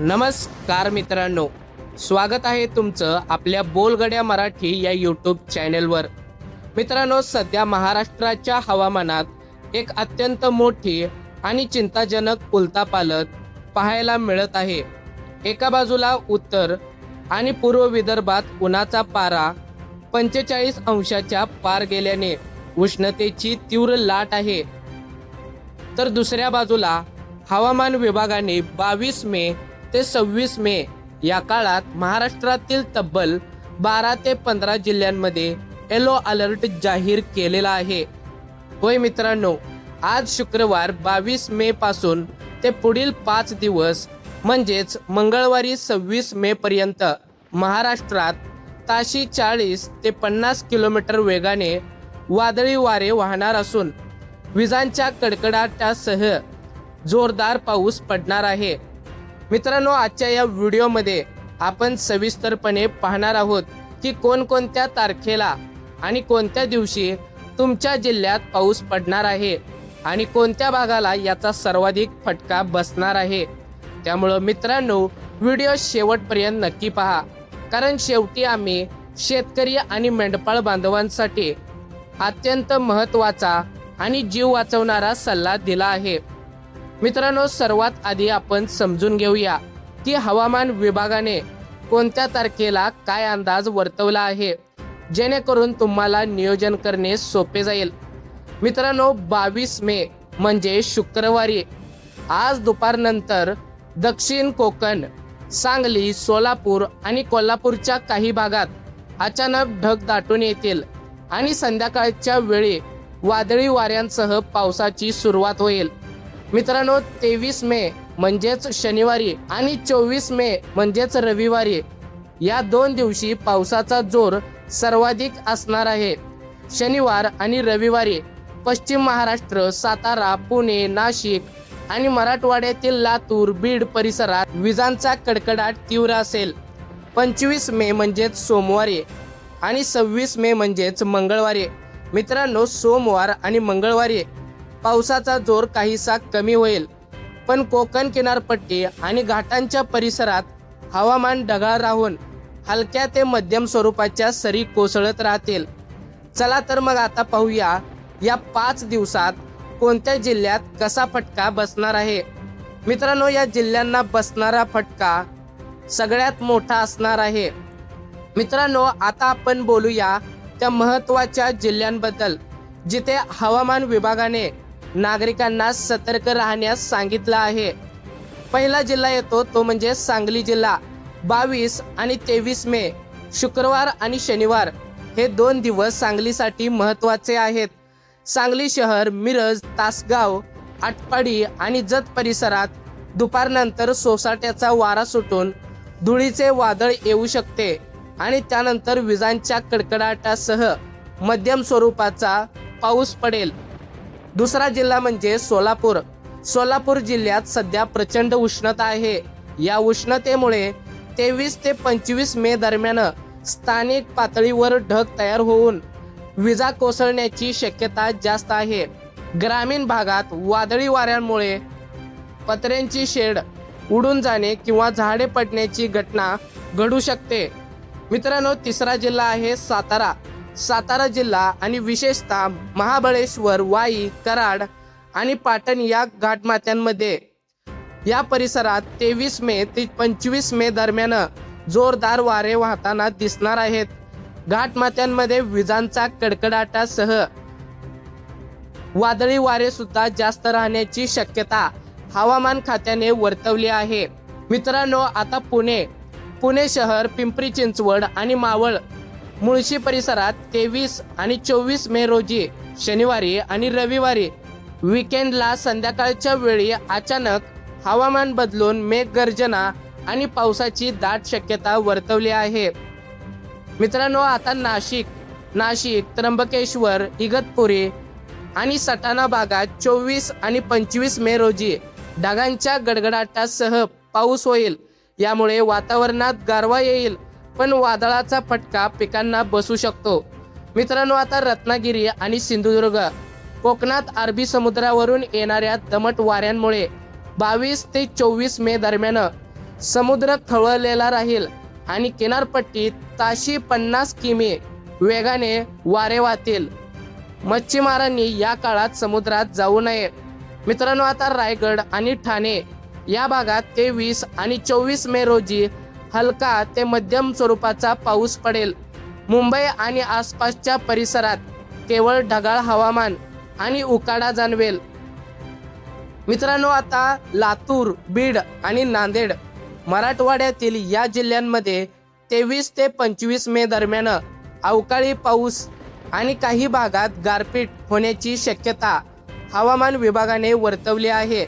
नमस्कार मित्रांनो, स्वागत आहे तुमचं आपल्या बोलगड्या मराठी या यूट्यूब चॅनेलवर। मित्रांनो, सध्या महाराष्ट्राच्या हवामानात एक अत्यंत मोठी आणि चिंताजनक उलथापालथ पाहायला मिळत आहे। एका बाजूला उत्तर आणि पूर्व विदर्भात उन्हाचा पारा 45 अंशाच्या पार गेल्याने उष्णतेची तीव्र लाट आहे, तर दुसऱ्या बाजूला हवामान विभागाने 22 मे ते 26 मे या काळात महाराष्ट्रातील तब्बल 12 ते 15 जिल्ह्यांमध्ये येलो अलर्ट जाहीर केलेला आहे। होय मित्रांनो, आज शुक्रवार 22 मे पासून ते पुढील 5 दिवस म्हणजेच मंगळवारी 26 मे पर्यंत महाराष्ट्रात ताशी 40 ते 50 किलोमीटर वेगाने वादळी वारे वाहणार असून विजांच्या कडकडाटासह जोरदार पाऊस पडणार आहे। मित्रांनो, आजच्या या व्हिडिओमध्ये आपण सविस्तरपणे पाहणार आहोत की कोणकोणत्या तारखेला आणि कोणत्या दिवशी तुमच्या जिल्ह्यात पाऊस पडणार आहे आणि कोणत्या भागाला याचा सर्वाधिक फटका बसणार आहे। त्यामुळे मित्रांनो, व्हिडिओ शेवटपर्यंत नक्की पहा, कारण शेवटी आम्ही शेतकरी आणि मेंढपाळ बांधवांसाठी अत्यंत महत्त्वाचा आणि जीव वाचवणारा सल्ला दिला आहे। मित्रांनो, सर्वात आधी आपण समजून घेऊया की हवामान विभागाने कोणत्या तारखेला काय अंदाज वर्तवला आहे, जेणेकरून तुम्हाला नियोजन करणे सोपे जाईल। मित्रांनो, 22 मे म्हणजे शुक्रवारी आज दुपारनंतर दक्षिण कोकण, सांगली, सोलापूर आणि कोल्हापूरच्या काही भागात अचानक ढग दाटून येतील आणि संध्याकाळच्या वेळी वादळी वाऱ्यांसह पावसाची सुरुवात होईल। मित्रांनो, 23 मे म्हणजेच शनिवारी आणि 24 मे म्हणजेच रविवारी या दोन दिवशी पावसाचा जोर सर्वाधिक असणार आहे। शनिवार आणि रविवारी पश्चिम महाराष्ट्र, सातारा, पुणे, नाशिक आणि मराठवाड्यातील लातूर, बीड परिसरात विजांचा कडकडाट तीव्र असेल। 25 मे म्हणजेच सोमवारी आणि 26 मे म्हणजेच मंगळवारी मित्रांनो, सोमवार आणि मंगळवारी पावसाचा जोर काहीसा कमी होईल, पण कोकण किनारपट्टी आणि घाटांच्या परिसरात हवामान ढगाळ राहून हलक्या ते मध्यम स्वरूपाच्या सरी कोसळत राहतील। चला तर मग आता पाहूया या 5 दिवसात कोणत्या जिल्ह्यात कसा फटका बसणार आहे। मित्रांनो, या जिल्ह्यांना बसणारा फटका सगळ्यात मोठा असणार आहे। मित्रांनो, आता आपण बोलूया त्या महत्त्वाच्या जिल्ह्यांबद्दल जिथे हवामान विभागाने नागरिकांना सतर्क राहण्यास सांगितलं आहे। पहिला जिल्हा येतो तो म्हणजे सांगली जिल्हा। 22 आणि 23 मे शुक्रवार आणि शनिवार हे 2 दिवस सांगलीसाठी महत्त्वाचे आहेत। सांगली शहर, मिरज, तासगाव, आटपाडी आणि जत परिसरात दुपारनंतर सोसाट्याचा वारा सुटून धुळीचे वादळ येऊ शकते आणि त्यानंतर विजांच्या कडकडाटासह मध्यम स्वरूपाचा पाऊस पडेल। दुसरा जिल्हा म्हणजे सोलापूर। सोलापूर जिल्ह्यात सध्या प्रचंड उष्णता आहे। या उष्णतेमुळे 23 ते 25 मे दरम्यान स्थानिक पातळीवर ढग तयार होऊन विजा कोसळण्याची शक्यता जास्त आहे। ग्रामीण भागात वादळी वाऱ्यांमुळे पत्र्यांची शेड उडून जाणे किंवा झाडे पडण्याची घटना घडू शकते। मित्रांनो, तिसरा जिल्हा आहे सातारा। सातारा जिल्हा आणि विशेषतः महाबळेश्वर, वाई, कराड आणि पाटण या घाटमाथ्यांमध्ये या परिसरात 23 मे ते 25 मे दरम्यान जोरदार वारे वाहताना दिसणार आहेत। घाटमाथ्यांमध्ये विजांचा कडकडाटासह वादळी वारे सुद्धा जास्त राहण्याची शक्यता हवामान खात्याने वर्तवली आहे। मित्रांनो, आता पुणे शहर, पिंपरी चिंचवड आणि मावळ, मुळशी परिसरात 23 आणि 24 मे रोजी शनिवारी आणि रविवारी वीकेंडला संध्याकाळच्या वेळी अचानक हवामान बदलून मेघगर्जना आणि पावसाची दाट शक्यता वर्तवली आहे। मित्रांनो, आता नाशिक, त्र्यंबकेश्वर, इगतपुरी आणि सटाणा भागात 24 आणि 25 मे रोजी ढगांच्या गडगडाटासह पाऊस होईल। यामुळे वातावरणात गारवा येईल, पण वादळाचा फटका पिकांना बसू शकतो। मित्रांनो, आता रत्नागिरी आणि सिंधुदुर्ग, कोकणात अरबी समुद्रावरून येणाऱ्या दमट वाऱ्यांमुळे 22 ते 24 मे दरम्यान समुद्र खवळलेला राहील आणि किनारपट्टीत ताशी 50 किमी वेगाने वारे वाहतील. मच्छीमारांनी या काळात समुद्रात जाऊ नये. मित्रांनो, आता रायगड आणि ठाणे या भागात 23 आणि 24 मे रोजी हलका ते मध्यम स्वरूपाचा पाऊस पडेल. मुंबई आणि आसपासच्या परिसरात केवळ ढगाळ हवामान आणि उकाडा जाणवेल. मित्रांनो, आता लातूर, बीड आणि नांदेड मराठवाड्यातील या जिल्ह्यांमध्ये 23 ते 25 मे दरम्यान अवकाळी पाऊस आणि काही भागात गारपीट होण्याची शक्यता हवामान विभागाने वर्तवली आहे.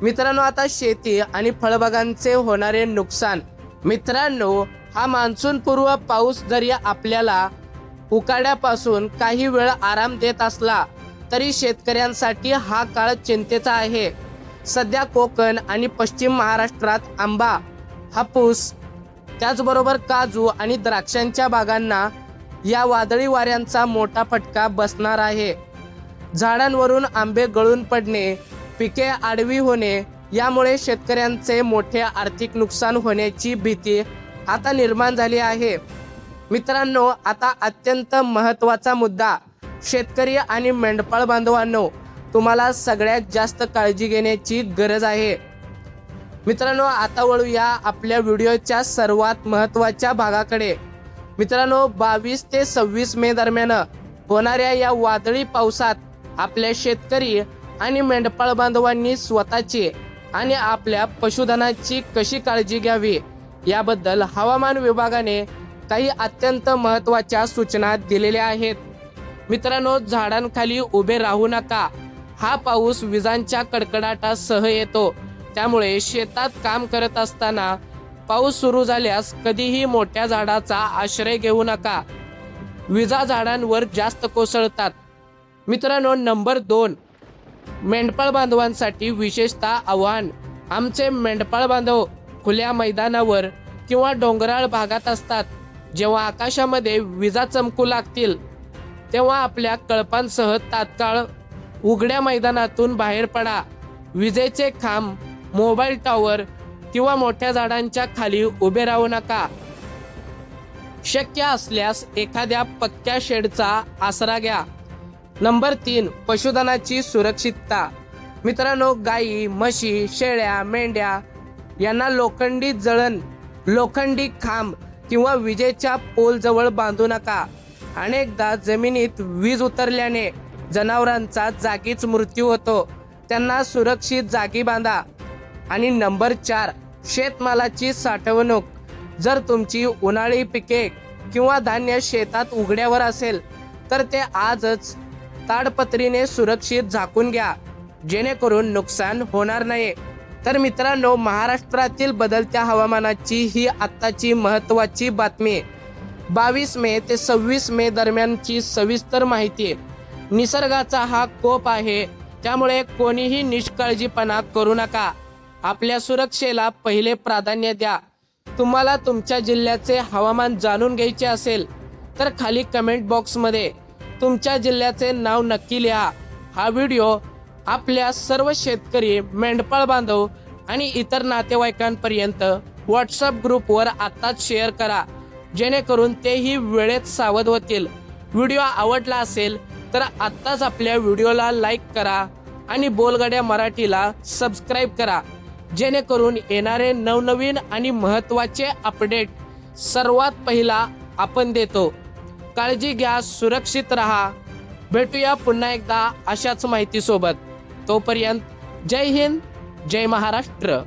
मित्रांनो, आता शेती आणि फळबागांचे होणारे नुकसान. मित्रांनो, हा मान्सूनपूर्व पाऊस जरी आपल्याला उकाड्यापासून काही वेळ आराम देत असला तरी शेतकऱ्यांसाठी हा काळ चिंतेचा आहे. सध्या कोकण आणि पश्चिम महाराष्ट्रात आंबा, हापूस, त्याचबरोबर काजू आणि द्राक्षांच्या बागांना या वादळी वाऱ्यांचा मोठा फटका बसणार आहे. झाडांवरून आंबे गळून पडणे, पिके आडवी होणे यामुळे शेतकऱ्यांचे मोठे आर्थिक नुकसान होण्याची भीती आता निर्माण झाली आहे. मित्रांनो, आता अत्यंत महत्त्वाचा मुद्दा. शेतकरी आणि मेंढपाळ बांधवांनो, तुम्हाला सगळ्यात जास्त काळजी घेण्याची गरज आहे. मित्रांनो, आता वळूया आपल्या व्हिडिओच्या सर्वात महत्त्वाच्या भागाकडे. मित्रांनो, 22 ते 26 मे दरम्यान होणाऱ्या या वादळी पावसात आपल्या शेतकरी आणि मेंढपाळ बांधवांनी स्वतःची आणि आपल्या पशुधनाची कशी काळजी घ्यावी याबद्दल हवामान विभागाने काही अत्यंत महत्त्वाच्या सूचना दिलेल्या आहेत. मित्रांनो, झाडांखाली उभे राहू नका. हा पाऊस विजांच्या कडकडाटासह येतो, त्यामुळे शेतात काम करत असताना पाऊस सुरू झाल्यास कधीही मोठ्या झाडाचा आश्रय घेऊ नका. विजा झाडांवर जास्त कोसळतात. मित्रांनो, नंबर 2, मेंढपाळ बांधवांसाठी विशेषतः आव्हान. आमचे मेंढपाळ बांधव खुल्या मैदानावर किंवा डोंगराळ भागात असतात. जेव्हा आकाशामध्ये विजा चमकू लागतील तेव्हा आपल्या कळपांसह तात्काळ उघड्या मैदानातून बाहेर पडा. विजेचे खांब, मोबाईल टॉवर किंवा मोठ्या झाडांच्या खाली उभे राहू नका. शक्य असल्यास एखाद्या पक्क्या शेडचा आसरा घ्या. नंबर 3, पशुधनाची सुरक्षितता. मित्रांनो, गायी, म्हशी, शेळ्या, मेंढ्या यांना लोखंडी जळण, लोखंडी खांब किंवा विजेच्या पोलजवळ बांधू नका. अनेकदा जमिनीत वीज उतरल्याने जनावरांचा जागीच मृत्यू होतो. त्यांना सुरक्षित जागी बांधा. आणि नंबर 4, शेतमालाची साठवणूक. जर तुमची उन्हाळी पिके किंवा धान्य शेतात उघड्यावर असेल तर ते आजच ताडपत्रीने सुरक्षित झाकून घ्या, जेणेकरून नुकसान होणार नाही. तर मित्रांनो, महाराष्ट्रातील बदलत्या हवामानाची ही आत्ताची महत्त्वाची बातमी. 22 मे ते 26 मे दरम्यानची सविस्तर माहिती. निसर्गाचा हा कोप आहे, त्यामुळे कोणीही निष्काळजीपणा करू नका. आपल्या सुरक्षेला पहिले प्राधान्य द्या. तुम्हाला तुमच्या जिल्ह्याचे हवामान जाणून घ्यायचे असेल तर खाली कमेंट बॉक्समध्ये तुमच्या जिल्ह्याचे नाव नक्की लिहा. हा व्हिडिओ आपल्या सर्व शेतकरी, मेंढपाळ बांधव आणि इतर नातेवाईकांपर्यंत व्हॉट्सअप ग्रुपवर आत्ताच शेअर करा, जेणेकरून तेही वेळेत सावध होतील. व्हिडिओ आवडला असेल तर आत्ताच आपल्या व्हिडिओला लाईक करा आणि बोलगड्या मराठीला सबस्क्राईब करा, जेणेकरून येणारे नवनवीन आणि महत्त्वाचे अपडेट सर्वात पहिला आपण देतो. काळजी घ्या, सुरक्षित राहा. भेटूया पुन्हा एकदा अशाच माहितीसोबत. तोपर्यंत जय हिंद, जय महाराष्ट्र.